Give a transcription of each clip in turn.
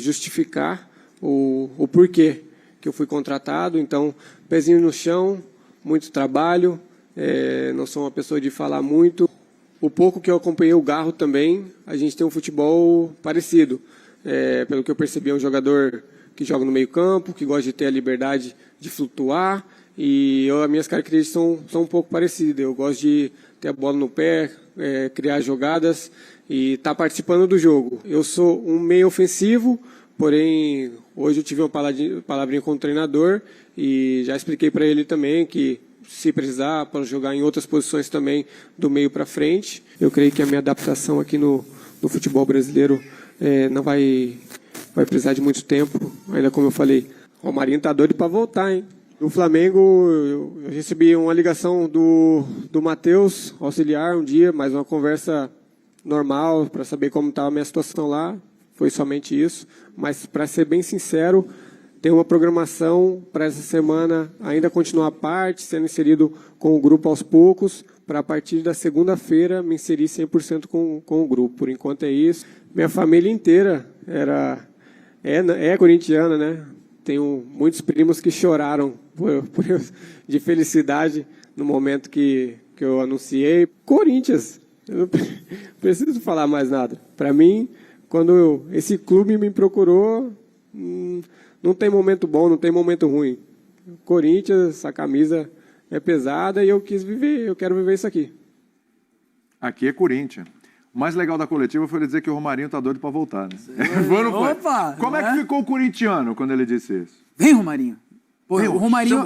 justificar o porquê que eu fui contratado. Então, pezinho no chão, muito trabalho, não sou uma pessoa de falar muito. O pouco que eu acompanhei o Garro também, a gente tem um futebol parecido. Pelo que eu percebi, é um jogador que joga no meio campo, que gosta de ter a liberdade de flutuar, e as minhas características são um pouco parecidas. Eu gosto de ter a bola no pé, criar jogadas e estar participando do jogo. Eu sou um meio ofensivo, porém, hoje eu tive uma palavrinha com o treinador e já expliquei para ele também que, se precisar, para jogar em outras posições também, do meio para frente. Eu creio que a minha adaptação aqui no futebol brasileiro não vai precisar de muito tempo. Ainda como eu falei, o Romarinho está doido para voltar, hein? No Flamengo, eu recebi uma ligação do Matheus, auxiliar, um dia, mais uma conversa normal, para saber como estava a minha situação lá. Foi somente isso. Mas, para ser bem sincero, tem uma programação para essa semana ainda continuar a parte, sendo inserido com o grupo aos poucos, para a partir da segunda-feira me inserir 100% com o grupo. Por enquanto é isso. Minha família inteira é corintiana, né? Tenho muitos primos que choraram de felicidade no momento que eu anunciei. Corinthians, eu não preciso falar mais nada. Para mim, quando esse clube me procurou, não tem momento bom, não tem momento ruim. Corinthians, essa camisa é pesada e eu quero viver isso aqui. Aqui é Corinthians. O mais legal da coletiva foi ele dizer que o Romarinho tá doido para voltar, né? Opa! Como é que ficou o corintiano quando ele disse isso? Vem, Romarinho. Pô, Meu, o Romarinho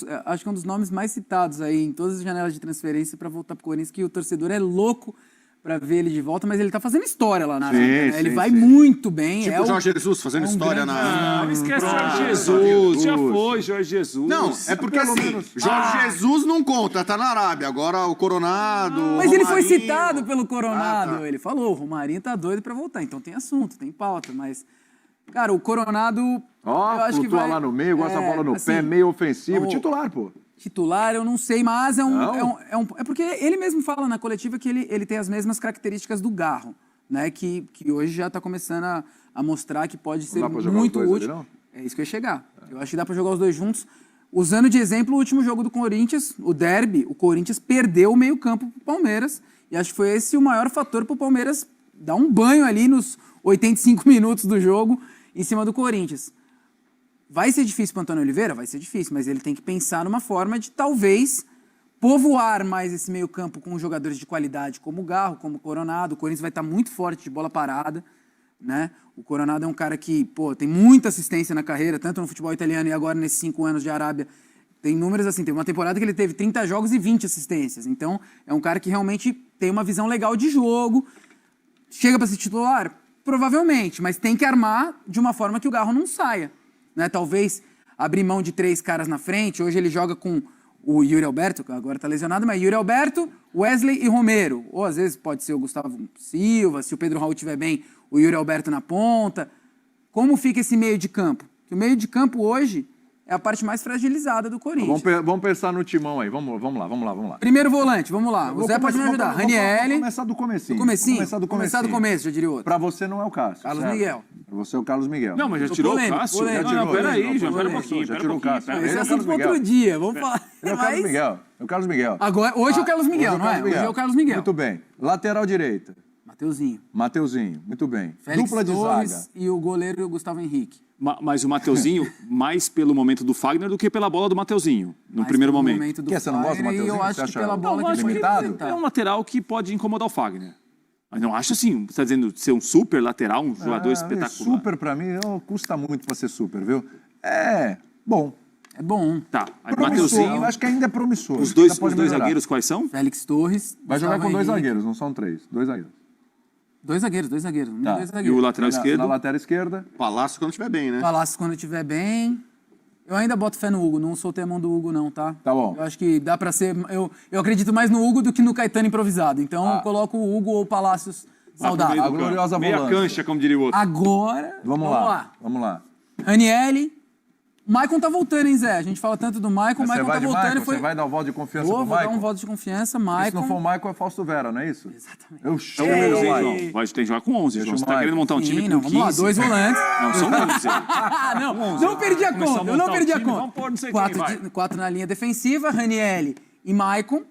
é acho que é um dos nomes mais citados aí em todas as janelas de transferência para voltar pro Corinthians, que o torcedor é louco para ver ele de volta, mas ele tá fazendo história lá na Arábia, né? Ele vai muito bem. Tipo o Jorge Jesus fazendo história Não, esquece Jorge Jesus. Já foi Jorge Jesus. Não, é porque assim, Jorge Jesus não conta, tá na Arábia. Agora o Coronado. Mas ele foi Romarinho. citado pelo Coronado. Tá. Ele falou, o Romarinho tá doido para voltar. Então tem assunto, tem pauta, mas... Cara, o Coronado... eu acho que vai lá no meio, gosta da bola no assim, pé, meio ofensivo. Titular, pô. Titular, eu não sei, mas é porque ele mesmo fala na coletiva que ele tem as mesmas características do Garro, né? Que hoje já está começando a mostrar que pode ser muito útil. É isso que eu ia chegar. Eu acho que dá para jogar os dois juntos. Usando de exemplo o último jogo do Corinthians, o derby, o Corinthians perdeu o meio-campo para o Palmeiras. E acho que foi esse o maior fator para o Palmeiras dar um banho ali nos 85 minutos do jogo em cima do Corinthians. Vai ser difícil para o Antônio Oliveira? Vai ser difícil, mas ele tem que pensar numa forma de talvez povoar mais esse meio campo com jogadores de qualidade como o Garro, como o Coronado. O Corinthians vai estar muito forte de bola parada, né? O Coronado é um cara que, tem muita assistência na carreira, tanto no futebol italiano e agora nesses 5 anos de Arábia. Tem números assim, teve uma temporada que ele teve 30 jogos e 20 assistências. Então, é um cara que realmente tem uma visão legal de jogo. Chega para ser titular? Provavelmente, mas tem que armar de uma forma que o Garro não saia. Né? Talvez abrir mão de 3 caras na frente. Hoje ele joga com o Yuri Alberto, que agora está lesionado, mas Yuri Alberto, Wesley e Romero. Ou às vezes pode ser o Gustavo Silva, se o Pedro Raul estiver bem, o Yuri Alberto na ponta. Como fica esse meio de campo? Porque o meio de campo hoje é a parte mais fragilizada do Corinthians. Vamos pensar no timão aí. Vamos lá. Primeiro volante, vamos lá. O Zé pode me ajudar. Ranieri. Vamos começar do comecinho. Começar do começo, já diria outro. Pra você não é o Cássio. Carlos Miguel. Pra você é o Carlos Miguel. Não, mas já tirou o Cássio? Não, peraí, João, pera um pouquinho. Já tirou o Cássio. Esse é assunto para outro dia, vamos falar. É o Carlos Miguel. É o Carlos Miguel. Agora, hoje é o Carlos Miguel, não é? Hoje é o Carlos Miguel. Muito bem. Lateral direita. Mateuzinho, muito bem. Félix Dupla de Torres zaga. E o goleiro Gustavo Henrique. Mas o Mateuzinho, mais pelo momento do Fagner do que pela bola do Mateuzinho, no primeiro momento. Você não gosta do Mateuzinho? Eu acho que pela bola que limitado? É um lateral que pode incomodar o Fagner. Mas não acho assim, você está dizendo ser um super lateral, um jogador espetacular. Super pra mim custa muito pra ser super, viu? É bom. É bom. Tá, Mateuzinho. Eu acho que ainda é promissor. Os dois zagueiros quais são? Félix Torres. Vai jogar com 2 zagueiros, não são 3. 2 zagueiros. 2 zagueiros. Tá. E o lateral esquerdo? Na lateral esquerda. Palácio quando estiver bem, né? Palácio quando estiver bem. Eu ainda boto fé no Hugo, não soltei a mão do Hugo não, tá? Tá bom. Eu acho que dá pra ser... Eu acredito mais no Hugo do que no Caetano improvisado. Então eu coloco o Hugo ou o Palácios saudável. A gloriosa volância. Meia cancha, como diria o outro. Agora... Vamos lá. Ranieri, O Maicon tá voltando, hein, Zé? A gente fala tanto do Maicon, o Maicon tá voltando. Você vai dar um voto de confiança pro Vou Maicon? dar um voto de confiança, Maicon. Se não for o Maicon, é Fausto Vera, não é isso? Exatamente. Eu São chamo 11, o hein, Maicon. João? Vai ter que jogar com 11, João. Você tá Maicon. querendo montar um time Sim, com não, 15? vamos lá, 2 volantes. Não, são 11. Não perdi a Começar a conta, eu não montar o perdi a time, conta. vamos pôr não sei quem, vai. 4 na linha defensiva, Ranieri e Maicon.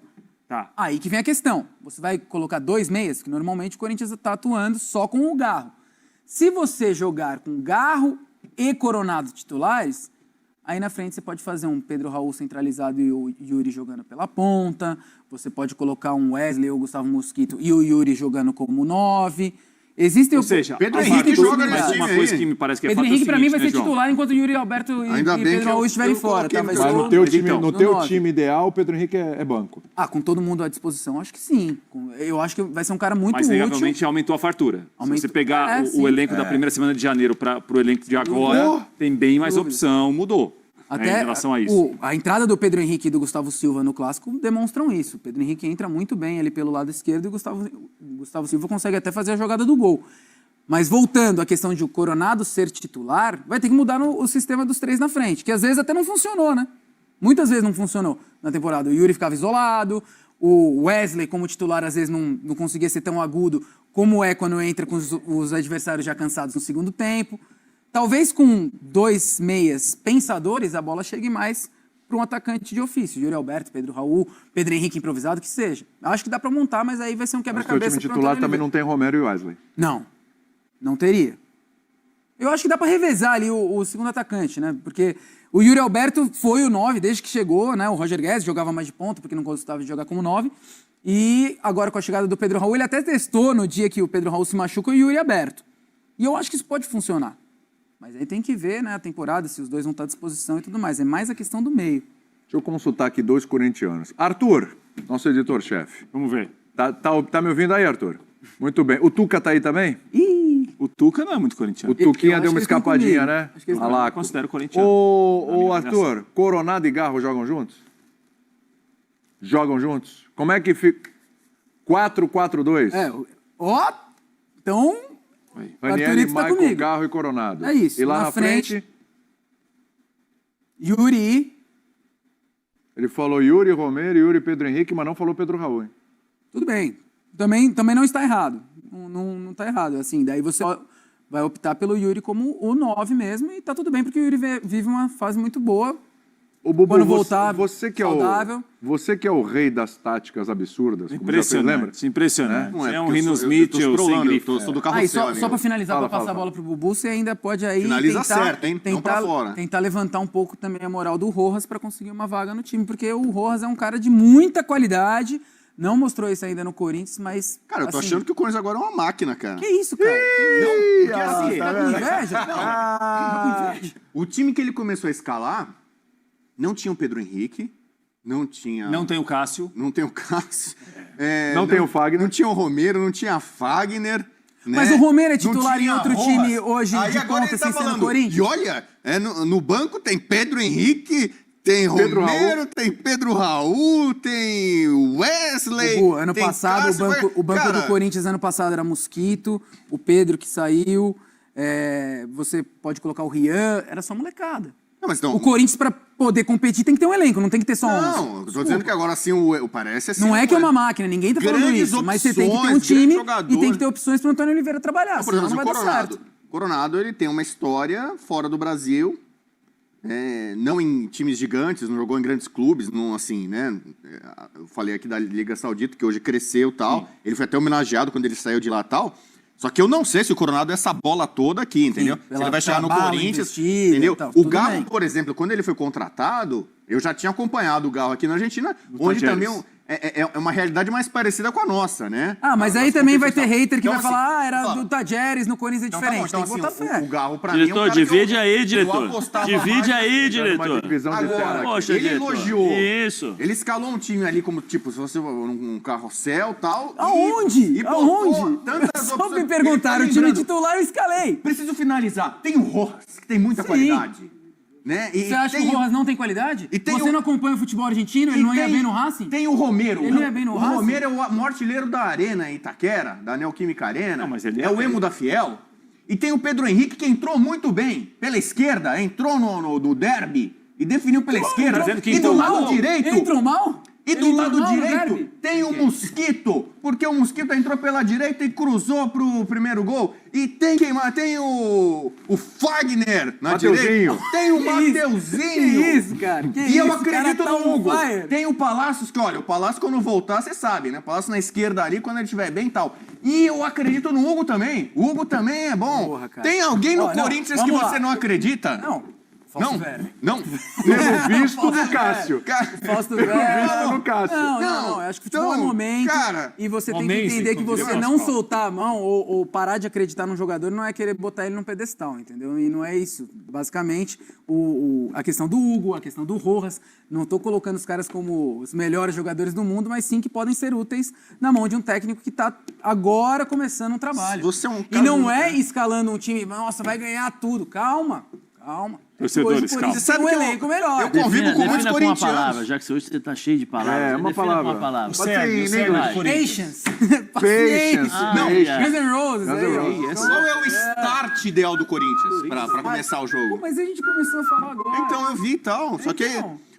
Tá. Aí que vem a questão. Você vai colocar 2 meias, que normalmente o Corinthians está atuando só com o Garro. Se você jogar com Garro e Coronado titulares, aí na frente você pode fazer um Pedro Raul centralizado e o Yuri jogando pela ponta. Você pode colocar um Wesley ou Gustavo Mosquito e o Yuri jogando como 9. Existem Ou seja, Pedro existem Henrique joga possibilidades. nesse Uma time coisa aí. que me parece que é Pedro fato é o Henrique, pra mim, vai seguinte, ser né, João? titular enquanto o Yuri Alberto e Ainda bem Pedro que Raul eu estiverem coloquei fora. Tá? no Vai meu ser Mas o- no teu time, então, no teu nove. time ideal, o Pedro Henrique é banco. Com todo mundo à disposição, acho que sim. Eu acho que vai ser um cara muito Mas, útil. negavelmente, aumentou a fartura. Aumentou. Se você pegar É, o sim. elenco da primeira semana de janeiro para o elenco de agora, Mudou. tem bem mais Dúvida. opção, mudou. Até em relação a isso. a entrada do Pedro Henrique e do Gustavo Silva no Clássico demonstram isso. O Pedro Henrique entra muito bem ali pelo lado esquerdo e o Gustavo Silva consegue até fazer a jogada do gol. Mas voltando à questão de o Coronado ser titular, vai ter que mudar o sistema dos 3 na frente, que às vezes até não funcionou, né? Muitas vezes não funcionou na temporada. O Yuri ficava isolado, o Wesley, como titular, às vezes não conseguia ser tão agudo como é quando entra com os adversários já cansados no segundo tempo. Talvez com 2 meias pensadores, a bola chegue mais para um atacante de ofício. Yuri Alberto, Pedro Raul, Pedro Henrique improvisado, que seja. Acho que dá para montar, mas aí vai ser um Mas o teu quebra-cabeça. time pro titular Antônio também Oliveira. não tem Romero e Wesley. Não teria. Eu acho que dá para revezar ali o segundo atacante, né? Porque o Yuri Alberto foi o 9 desde que chegou, né? O Roger Guedes jogava mais de ponta, porque não gostava de jogar como 9. E agora com a chegada do Pedro Raul, ele até testou no dia que o Pedro Raul se machuca o Yuri aberto. E eu acho que isso pode funcionar. Mas aí tem que ver, né, a temporada, se os dois vão estar à disposição e tudo mais. É mais a questão do meio. Deixa eu consultar aqui 2 corintianos. Arthur, nosso editor-chefe. Vamos ver. Tá me ouvindo aí, Arthur? Muito bem. O Tuca tá aí também? O Tuca não é muito corintiano. O Tuquinha eu deu acho uma que eles estão escapadinha, comigo. né? Acho que eles Ah estão- lá. Eu considero corintiano. Ô, Na minha Arthur, Coronado e Garro jogam juntos? Jogam juntos? Como é que fica? 4-4-2? Ó, então... Aí. Ranieri, Arthurito tá Maicon, comigo. Garro e Coronado. É isso. E lá Na na frente, Yuri, ele falou Yuri Romero, Yuri Pedro Henrique, mas não falou Pedro Raul, hein? tudo bem. Também não está errado. Não está errado. Assim, daí você vai optar pelo Yuri como o 9 mesmo e tá tudo bem, porque o Yuri vive uma fase muito boa. Ô, Bubu, Quando voltar você que saudável. Você que é o rei das táticas absurdas, como já fez, Impressionante. lembra? Impressionante. Não É um porque Rino eu Smith tô ou sem estrolando, grife. eu sou do Ah, e carrossel. só para finalizar, Fala, para passar fala, a bola pro Bubu, você ainda pode aí Finaliza tentar, certo, hein? Não pra fora. tentar levantar um pouco também a moral do Rojas para conseguir uma vaga no time, porque o Rojas é um cara de muita qualidade, não mostrou isso ainda no Corinthians, mas... Cara, eu tô assim, achando que o Corinthians agora é uma máquina, cara. Que isso, cara? Não, porque assim, Tá com inveja? Tá com inveja? o time que ele começou a escalar não tinha o Pedro Henrique, não tinha... Não tem o Cássio. Não tem o Cássio. Não tem o Fagner. Não tinha o Romero, não tinha Fagner. Né? Mas o Romero é Não titular em tinha outro Rojas. time hoje Aí de agora ponta ele tá sem ser no falando, Corinthians? E olha, no banco tem Pedro Henrique, tem Pedro Romero, Raul. tem Pedro Raul, tem Wesley. Bubu, ano tem passado, Cássio, o banco cara, do Corinthians ano passado era Mosquito, o Pedro que saiu, você pode colocar o Rian, era só molecada. Não, mas não, O Corinthians, pra poder competir, tem que ter um elenco, não tem que ter só 11. não, eu tô dizendo que agora assim, parece assim. Não é que é uma máquina, ninguém tá falando Grandes isso, mas você tem que ter um opções, time grandes e jogadores. tem que ter opções pro Antônio Oliveira trabalhar, Por senão exemplo, não o vai dar Coronado. certo. Coronado, ele tem uma história fora do Brasil, não em times gigantes, não jogou em grandes clubes, não assim, né? Eu falei aqui da Liga Saudita, que hoje cresceu e tal. Ele foi até homenageado quando ele saiu de lá e tal. Só que eu não sei se o Coronado é essa bola toda aqui, entendeu? Se pela ele vai chegar no trabalho, Corinthians, investida entendeu? e tal, O tudo Garro, bem. por exemplo, quando ele foi contratado, eu já tinha acompanhado o Garro aqui na Argentina, onde Tajeres. também é uma realidade mais parecida com a nossa, né? Ah, mas aí Nossa também vai ter competição. hater que Então, vai falar, assim, era fala. do Tajeres, no Corinthians é Então, tá diferente, bom, então, tem que assim, botar fé. o Garro, pra mim, é um Diretor, cara que eu- divide aí, eu diretor. apostava Divide mais. aí, Uma diretor. divisão de terra Agora, aqui. Poxa, ele diretor. elogiou. Isso. Ele escalou um time ali como, tipo, se fosse um carrossel e tal. Aonde? E botou Aonde? tantas Só opções. me perguntaram, o Ele tá time lembrando, titular eu escalei. Preciso finalizar. Tem o Rojas, que tem muita Sim. qualidade. Né? E Você acha que tem o Rojas não tem qualidade? e tem Você o- não acompanha o futebol argentino? Ele e não ia tem- bem no Racing? Tem o Romero. Ele não ia bem no O Racing? Romero é o artilheiro da Arena em Itaquera, da Neoquímica Arena. Não, mas ele é o emo da Fiel. E tem o Pedro Henrique, que entrou muito bem pela esquerda, entrou no derby e definiu pela esquerda. E do lado direito... Entrou mal? E do lado direito tem o Mosquito, porque o Mosquito entrou pela direita e cruzou pro primeiro gol. E tem quem mais? Tem o Fagner na direita. Tem o Mateuzinho. Que isso, cara? E eu acredito no Hugo. Tem o Palácios, que olha, o Palácio quando voltar, você sabe, né? O Palácio na esquerda ali, quando ele estiver bem e tal. E eu acredito no Hugo também. O Hugo também é bom. Porra, tem alguém no Corinthians que você não acredita? Não. Não. Temos visto no Cássio. Fausto Visto Vera. no Cássio. Não. Acho que futebol é momento. Cara, e você tem que entender que você não soltar a mão ou parar de acreditar num jogador não é querer botar ele num pedestal, entendeu? E não é isso. Basicamente, a questão do Hugo, a questão do Rojas, não estou colocando os caras como os melhores jogadores do mundo, mas sim que podem ser úteis na mão de um técnico que está agora começando um trabalho. Você é um e não é escalando um time, nossa, vai ganhar tudo. Calma. Torcedores, calma. Você sabe um elenco melhor. Eu convivo com muitos corintianos. Uma palavra, já que hoje você tá cheio de palavras. Uma palavra. Uma palavra. Pode ser em inglês. Patience. Patience. Não, yeah. Guns N' Roses. Qual é o start ideal do Corinthians pra começar o jogo? Mas a gente começou a falar agora. Então, eu vi e tal. Só que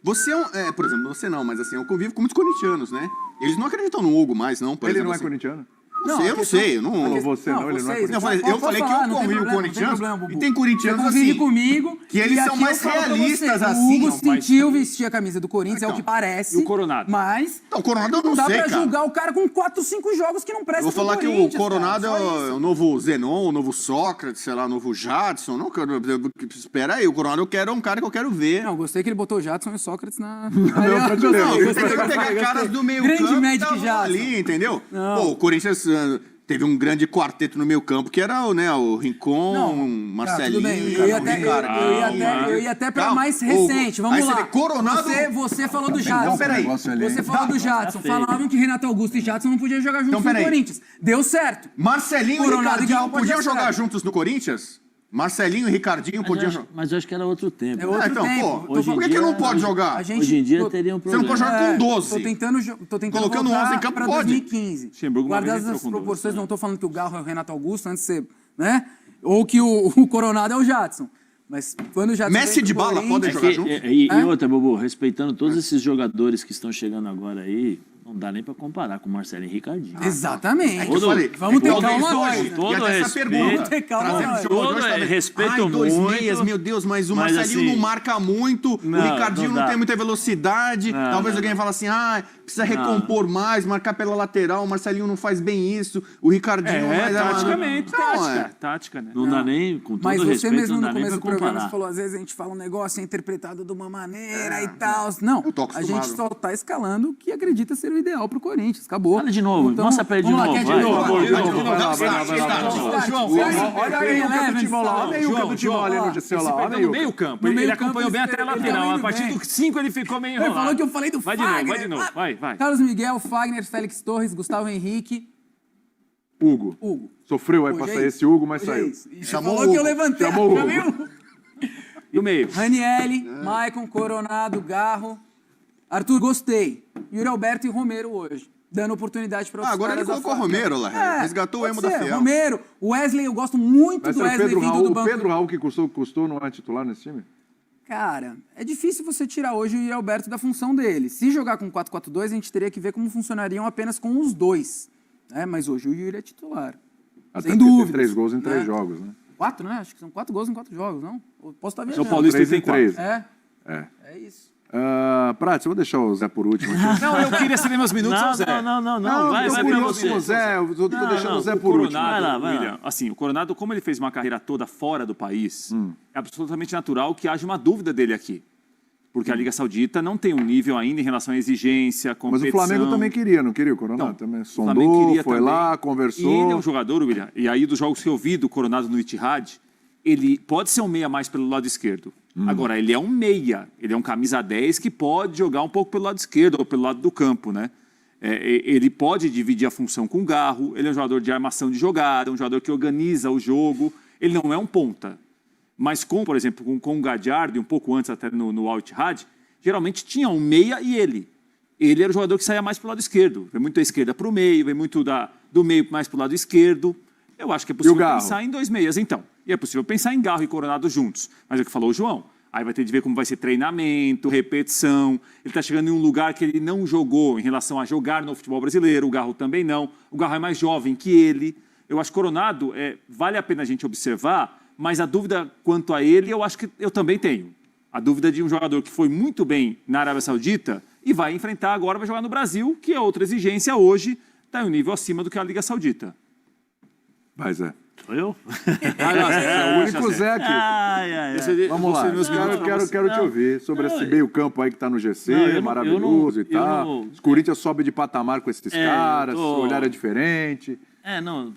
você por exemplo, você não, mas assim, eu convivo com muitos corintianos, né? Eles não acreditam no Hugo mais, não. Ele não é corintiano? Eu não sei. Ele não é corintiano. Eu falei que eu convivo com corintianos e tem corintianos assim, comigo, que eles são mais realistas assim. O Hugo sentiu vestir a camisa do Corinthians, é o que parece. E o Coronado? Mas Então, o Coronado eu não dá sei, pra cara. julgar o cara com 4, 5 jogos que não presta. Eu vou falar que o Coronado é o novo Zenon, o novo Sócrates, sei lá, o novo Jadson. Não, espera aí, o Coronado é um cara que eu quero ver. Não, gostei que ele botou o Jadson e o Sócrates na... Ele pegar caras do meio campo Magic Jadson ali, entendeu? Pô, o Corinthians teve um grande quarteto no meio campo, que era o Rincon, Marcelinho, eu ia até pra mais recente, vamos lá. Coronado... Você falou do Jadson. Não, peraí. Você falou do Jadson. Falavam que Renato Augusto e Jadson não podiam jogar juntos no Corinthians. Deu certo. Marcelinho e Ricardinho podiam jogar juntos no Corinthians? Marcelinho e Ricardinho podiam jogar. Mas eu acho que era outro tempo. É outro tempo. Então por que não pode jogar? Hoje em dia teria um problema. Você não pode jogar com 12. Tô tentando colocando 11 em campo, pra pode. 2015. Guardadas as proporções, não tô falando que o Garro é o Renato Augusto, antes de ser, né? Ou que o Coronado é o Jadson. Mas quando o Jadson... Messi de bala podem jogar juntos? E outra, Bobo, respeitando todos esses jogadores que estão chegando agora aí, não dá nem pra comparar com o Marcelo e Ricardinho. Exatamente. Vamos ter calma hoje. Todo respeito. Todo respeito muito. Meu Deus, mas o Marcelinho não marca muito, o Ricardinho não tem muita velocidade. Talvez alguém fale assim, precisa recompor mais, marcar pela lateral, o Marcelinho não faz bem isso, o Ricardinho... taticamente, tática, né? Não dá nem, com todo mas você respeito, mesmo não dá no nem começo pra do programa comparar. você falou, às vezes a gente fala um negócio, é interpretado de uma maneira e tal. Não, a gente só tá escalando o que acredita ser o ideal pro Corinthians. Acabou. Fala de novo, mostra pra ele de novo. Olha aí o campo do time lá. Olha aí o campo do time ali no seu lá. No meio campo. Ele acompanhou bem até a lateral. A partir do 5 ele ficou meio enrolado. Ele falou que eu falei do Fagner. Vai de novo. Vai. Carlos Miguel, Fagner, Félix Torres, Gustavo Henrique. Hugo. Sofreu aí pra sair esse Hugo, mas saiu. Chamou o Hugo. Que eu levantei. Chamou o Hugo. E o meio? Ranielli, Maicon, Coronado, Garro. Arthur, gostei. Yuri Alberto e Romero hoje. Dando oportunidade para outros agora ele colocou o Romero lá. Resgatou o emo da Fiel. Romero. O Wesley, eu gosto muito do Wesley vindo do banco. O Pedro Raul que custou não é titular nesse time? Cara, é difícil você tirar hoje o Yuri Alberto da função dele. Se jogar com 4-4-2, a gente teria que ver como funcionariam apenas com os dois. Mas hoje o Yuri é titular. Sem dúvida. Tem 3 gols em 3 jogos, né? 4, né? Acho que são 4 gols em 4 jogos, não? Posso estar vendo. O Paulista tem 4. É isso. Prats, eu vou deixar o Zé por último aqui. Não, eu queria ceder meus minutos ao Zé. Não. Vai pra você. Zé, eu tô deixando o Zé por último. Vai lá. Assim, o Coronado, como ele fez uma carreira toda fora do país, é absolutamente natural que haja uma dúvida dele aqui. Porque a Liga Saudita não tem um nível ainda em relação à exigência, competição. Mas o Flamengo também queria, não queria o Coronado? Então, também sondou, foi lá, conversou. E ele é um jogador, William, e aí dos jogos que eu vi do Coronado no Etihad, ele pode ser um meia mais pelo lado esquerdo. Agora, ele é um meia, ele é um camisa 10 que pode jogar um pouco pelo lado esquerdo ou pelo lado do campo, né? Ele pode dividir a função com o Garro, ele é um jogador de armação de jogada, um jogador que organiza o jogo, ele não é um ponta. Mas por exemplo, com o Gadiardo, um pouco antes até no Al Ittihad, geralmente tinha um meia e ele. Ele era o jogador que saía mais para o lado esquerdo. Vem muito da esquerda para o meio, vem muito do meio mais para o lado esquerdo. Eu acho que é possível Garro? pensar em 2 meias, então. E é possível pensar em Garro e Coronado juntos. Mas é o que falou o João. Aí vai ter de ver como vai ser treinamento, repetição. Ele está chegando em um lugar que ele não jogou em relação a jogar no futebol brasileiro. O Garro também não. O Garro é mais jovem que ele. Eu acho que Coronado vale a pena a gente observar, mas a dúvida quanto a ele, eu acho que eu também tenho. A dúvida de um jogador que foi muito bem na Arábia Saudita e vai enfrentar agora, vai jogar no Brasil, que é outra exigência hoje, está em um nível acima do que a Liga Saudita. Vai, Zé. Sou eu? Vai lá, Zé. É o único Zé aqui. Vamos lá, quero te ouvir sobre esse meio-campo aí que tá no GC, maravilhoso e tal. Os Corinthians sobe de patamar com esses caras, o olhar é diferente.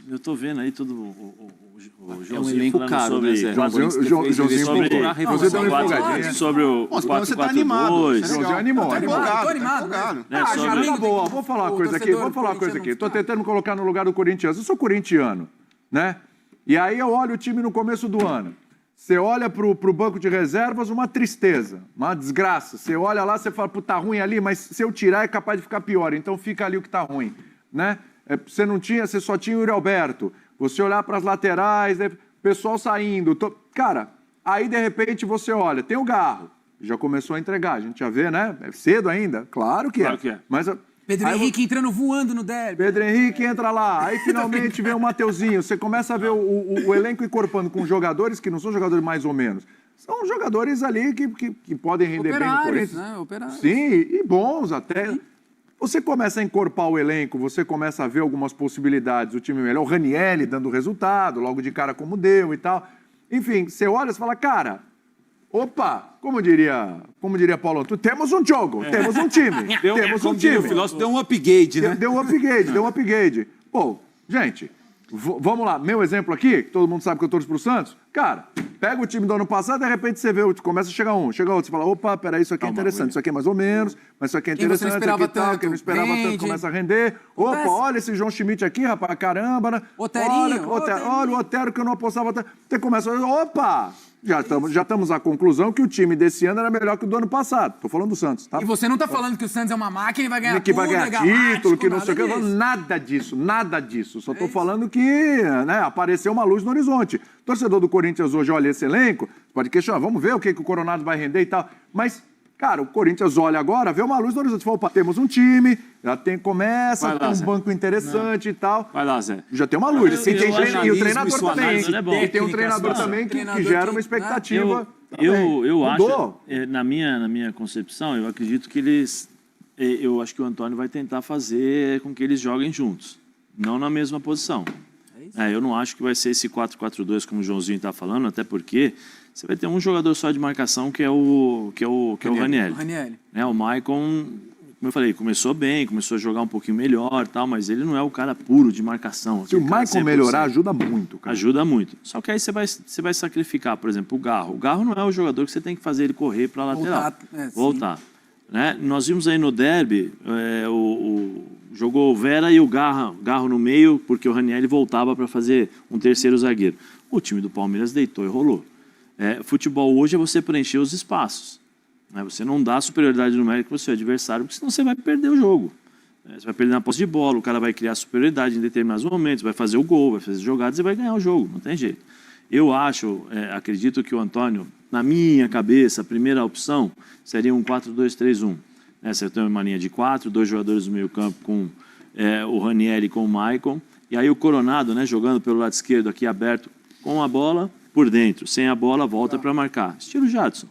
Eu tô vendo aí tudo o Joãozinho elenco falando caro, sobre... né, Zé? Joãozinho deu uma empolgadinha. Sobre o Você tá animado. 4-4-2. Joãozinho animou. Tô animado. empolgado. Tá bom, vou falar uma coisa aqui. Tô tentando me colocar no lugar do corintiano. Eu sou corintiano, né? E aí eu olho o time no começo do ano. Você olha pro banco de reservas, uma tristeza, uma desgraça. Você olha lá, você fala, tá ruim ali, mas se eu tirar é capaz de ficar pior. Então fica ali o que tá ruim, né? Você só tinha o Yuri Alberto. Você olhar para as laterais, pessoal saindo. Cara, aí de repente você olha, tem o Garro. Já começou a entregar, a gente já vê, né? É cedo ainda? Claro que é. Mas Pedro Henrique entrando voando no derby. Pedro Henrique entra lá, aí finalmente vem o Mateuzinho. Você começa a ver o elenco incorporando com jogadores que não são jogadores mais ou menos. São jogadores ali que podem render bem no Corinthians. Né? Operários. Sim, e bons até. Você começa a encorpar o elenco, você começa a ver algumas possibilidades, o time melhor, o Ranieri dando resultado, logo de cara como deu e tal. Enfim, você olha e fala, cara, opa, como diria Paulo Antunes, temos um jogo, temos um time, temos um time. O filósofo deu um upgrade, né? Deu um upgrade. Pô, gente, vamos lá, meu exemplo aqui, que todo mundo sabe que eu torço pro Santos, cara, pega o time do ano passado, de repente você vê, começa a chegar um, chega outro, você fala, opa, peraí, isso aqui é interessante, isso aqui é mais ou menos, mas isso aqui é interessante, isso aqui tal, quem não esperava tanto começa a render. Opa, olha esse João Schmidt aqui, rapaz, caramba, né? Olha o Otero que eu não apostava tanto. Você começa a opa! Já estamos à conclusão que o time desse ano era melhor que o do ano passado. Tô falando do Santos, tá? E você não tá falando que o Santos é uma máquina e vai ganhar que vai ganhar título, que não sei o que. Disso. Nada disso. Só tô falando que, né, apareceu uma luz no horizonte. O torcedor do Corinthians hoje olha esse elenco, pode questionar, vamos ver o que o Coronado vai render e tal. Mas, cara, o Corinthians olha agora, vê uma luz no horizonte. Fala, opa, temos um time, começa a ter um banco interessante e tal. Vai lá, Zé. Já tem uma luz. E o treinador também. E tem um treinador também que gera uma expectativa. Eu acho, na minha concepção, eu acredito que eu acho que o Antônio vai tentar fazer com que eles joguem juntos, não na mesma posição. Eu não acho que vai ser esse 4-4-2 como o Joãozinho está falando, até porque você vai ter um jogador só de marcação que é o Ranieri. O Maicon, como eu falei, começou bem, começou a jogar um pouquinho melhor, tal, mas ele não é o cara puro de marcação. Se o Maicon melhorar, ajuda muito, cara. Ajuda muito. Só que aí você vai sacrificar, por exemplo, o Garro. O Garro não é o jogador que você tem que fazer ele correr para a lateral. Voltar. Né? Nós vimos aí no derby, jogou o Vera e o Garro no meio, porque o Ranieri voltava para fazer um terceiro zagueiro. O time do Palmeiras deitou e rolou. Futebol hoje é você preencher os espaços. Né? Você não dá superioridade numérica para o seu adversário, porque senão você vai perder o jogo. Você vai perder na posse de bola, o cara vai criar superioridade em determinados momentos, vai fazer o gol, vai fazer jogadas e vai ganhar o jogo, não tem jeito. Eu acredito que o Antônio, na minha cabeça, a primeira opção seria um 4-2-3-1. Você tem uma linha de 4, 2 jogadores no meio campo com o Ranieri com o Maicon, e aí o Coronado, né, jogando pelo lado esquerdo aqui aberto, com a bola por dentro, sem a bola volta para marcar. Estilo Jadson.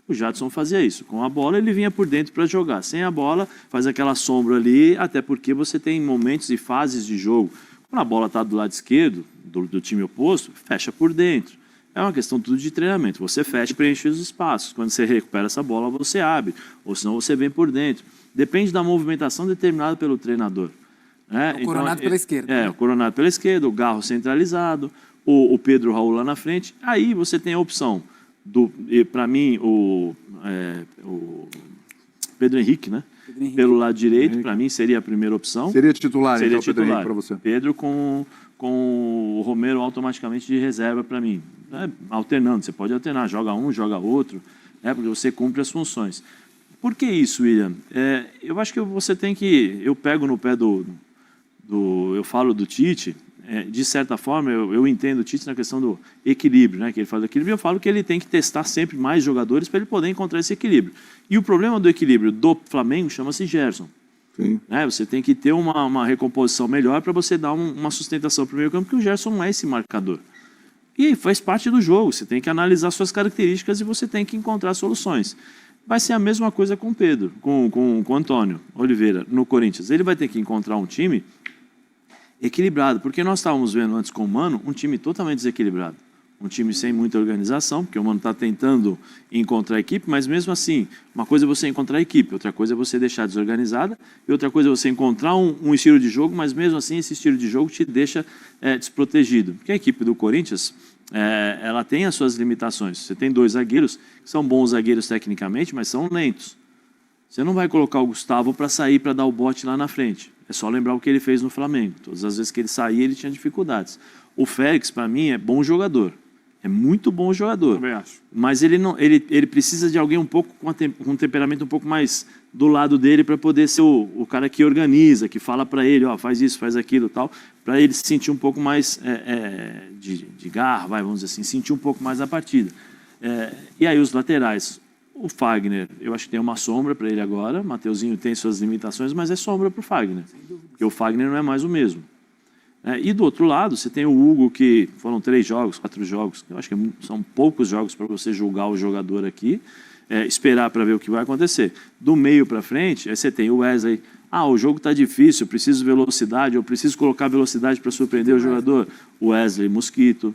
O Jadson fazia isso. Com a bola ele vinha por dentro para jogar. Sem a bola faz aquela sombra ali, até porque você tem momentos e fases de jogo. Quando a bola está do lado esquerdo, do time oposto, fecha por dentro. É uma questão tudo de treinamento. Você fecha e preenche os espaços. Quando você recupera essa bola, você abre. Ou senão você vem por dentro. Depende da movimentação determinada pelo treinador. Né? O Coronado pela esquerda. O Coronado pela esquerda, o Garro centralizado, o Pedro Raul lá na frente. Aí você tem a opção para mim, o Pedro Henrique, né? Pelo lado direito, para mim seria a primeira opção. Seria titular, seria então, Pedro Henrique, para você. Pedro com o Romero automaticamente de reserva para mim. Alternando, você pode alternar, joga um, joga outro, porque você cumpre as funções. Por que isso, William? Eu acho que você tem que... Eu pego no pé eu falo do Tite, de certa forma, eu entendo o Tite na questão do equilíbrio, né? Que ele fala do equilíbrio, eu falo que ele tem que testar sempre mais jogadores para ele poder encontrar esse equilíbrio. E o problema do equilíbrio do Flamengo chama-se Gerson. Né? Você tem que ter uma recomposição melhor para você dar uma sustentação para o meio campo, porque o Gerson não é esse marcador. E faz parte do jogo, você tem que analisar suas características e você tem que encontrar soluções. Vai ser a mesma coisa com o Pedro, com o Antônio Oliveira, no Corinthians. Ele vai ter que encontrar um time equilibrado, porque nós estávamos vendo antes com o Mano um time totalmente desequilibrado. Um time sem muita organização, porque o Mano está tentando encontrar a equipe, mas mesmo assim, uma coisa é você encontrar a equipe, outra coisa é você deixar desorganizada, e outra coisa é você encontrar um estilo de jogo, mas mesmo assim esse estilo de jogo te deixa desprotegido. Porque a equipe do Corinthians, ela tem as suas limitações. Você tem 2 zagueiros que são bons zagueiros tecnicamente, mas são lentos. Você não vai colocar o Gustavo para sair para dar o bote lá na frente. É só lembrar o que ele fez no Flamengo. Todas as vezes que ele saía, ele tinha dificuldades. O Félix, para mim, é bom jogador. É muito bom jogador. Também acho. Mas ele precisa de alguém um pouco com um temperamento um pouco mais do lado dele para poder ser o cara que organiza, que fala para ele, ó, faz isso, faz aquilo e tal, para ele se sentir um pouco mais de garra, vamos dizer assim, sentir um pouco mais a partida. E aí os laterais, o Fagner, eu acho que tem uma sombra para ele agora, o Mateuzinho tem suas limitações, mas é sombra para o Fagner, porque o Fagner não é mais o mesmo. E do outro lado, você tem o Hugo, que foram 3 jogos, 4 jogos, eu acho que são poucos jogos para você julgar o jogador aqui, esperar para ver o que vai acontecer. Do meio para frente, aí você tem o Wesley, o jogo está difícil, eu preciso velocidade, eu preciso colocar velocidade para surpreender o jogador. O Wesley, Mosquito,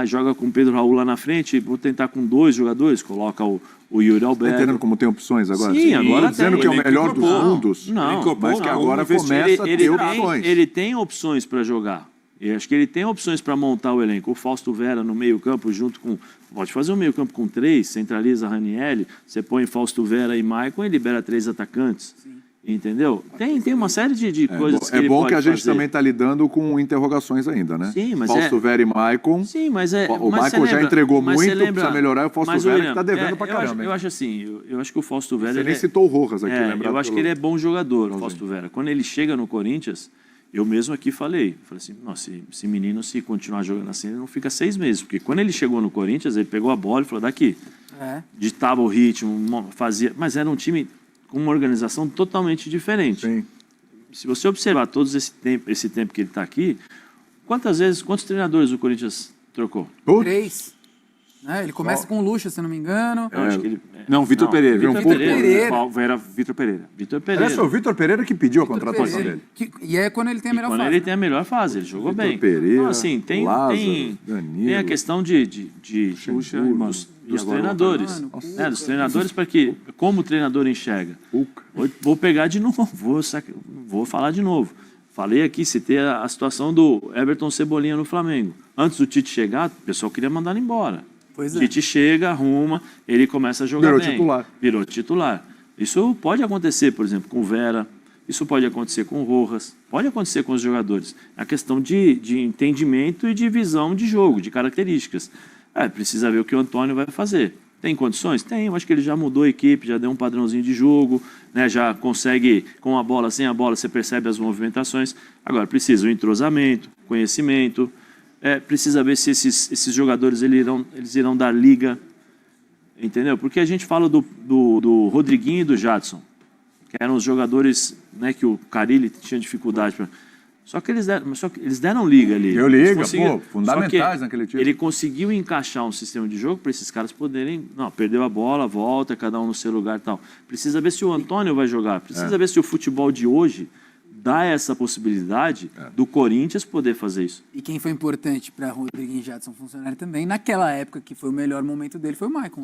joga com o Pedro Raul lá na frente, vou tentar com 2 jogadores, coloca o Yuri Alberto. Está entendendo como tem opções agora? Sim, agora dizendo que é o melhor dos mundos. Não, mas que agora começa a ter opções. Ele tem opções para jogar. Eu acho que ele tem opções para montar o elenco. O Fausto Vera no meio-campo, junto com. Pode fazer um meio-campo com 3, centraliza Ranieri, você põe Fausto Vera e Maicon e libera 3 atacantes. Sim. Entendeu? Tem uma série de coisas que ele pode fazer. É bom que a gente também está lidando com interrogações ainda, né? Sim, mas Fausto Vera e Maicon. Sim, mas o Maicon já entregou muito, precisa melhorar. O Fausto Vera que está devendo pra caramba. Eu acho assim, eu acho que o Fausto Vera... Você nem citou o Rojas aqui, lembrado. Eu acho que ele é bom jogador, o Fausto Vera. Quando ele chega no Corinthians, eu mesmo aqui falei assim, nossa, esse menino, se continuar jogando assim, ele não fica 6 meses. Porque quando ele chegou no Corinthians, ele pegou a bola e falou, daqui. Ditava o ritmo, fazia... Mas era um time... com uma organização totalmente diferente. Sim. Se você observar todo esse tempo que ele está aqui, quantos treinadores o Corinthians trocou? 3. Ele começa com o Lucha, se não me engano. Eu acho que ele... Não, Vitor Pereira. Vitor Pereira. Era Vitor Pereira. Parece o Vitor Pereira que pediu a contratação dele. E é quando ele tem a melhor fase. Quando ele tem a melhor fase, ele jogou bem. Pereira, então, assim, tem a questão dos treinadores. Dos treinadores, para que, como o treinador enxerga. Vou pegar de novo, vou falar de novo. Falei aqui, citei a situação do Everton Cebolinha no Flamengo. Antes do Tite chegar, o pessoal queria mandar ele embora. Pois é. Tite chega, arruma, ele começa a jogar bem. Virou titular. Isso pode acontecer, por exemplo, com o Vera, isso pode acontecer com o Rojas, pode acontecer com os jogadores. É a questão de entendimento e de visão de jogo, de características. Precisa ver o que o Antônio vai fazer. Tem condições? Tem, eu acho que ele já mudou a equipe, já deu um padrãozinho de jogo, né? Já consegue, com a bola, sem a bola, você percebe as movimentações. Agora, precisa o entrosamento, conhecimento, precisa ver se esses jogadores eles irão dar liga, entendeu? Porque a gente fala do Rodriguinho e do Jadson, que eram os jogadores, né, que o Carille tinha dificuldade para... Só que eles deram liga ali. Fundamentais naquele time. Ele conseguiu encaixar um sistema de jogo para esses caras poderem... Não, perdeu a bola, volta, cada um no seu lugar e tal. Precisa ver se o Antônio vai jogar. Precisa ver se o futebol de hoje dá essa possibilidade do Corinthians poder fazer isso. E quem foi importante para Rodriguinho e Jadson funcionarem também, naquela época que foi o melhor momento dele, foi o Maicon.